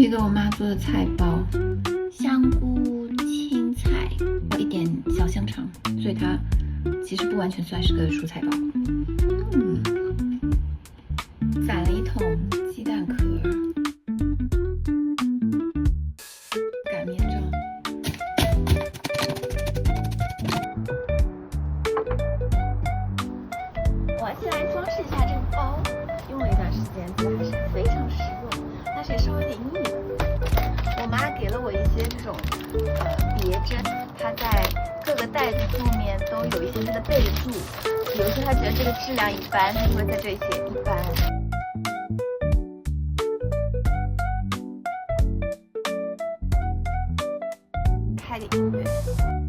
一个我妈做的菜包，香菇、青菜，一点小香肠，所以它其实不完全算是个蔬菜包。攒了一桶鸡蛋壳，擀面杖。我先来装饰一下这个包，用了一段时间，觉得还是非常实用，但是也稍微有点硬。我妈给了我一些这种别针，它在各个袋子后面都有一些它的备注，比如说她觉得这个质量一般，她就会在这里写一般。开个音乐。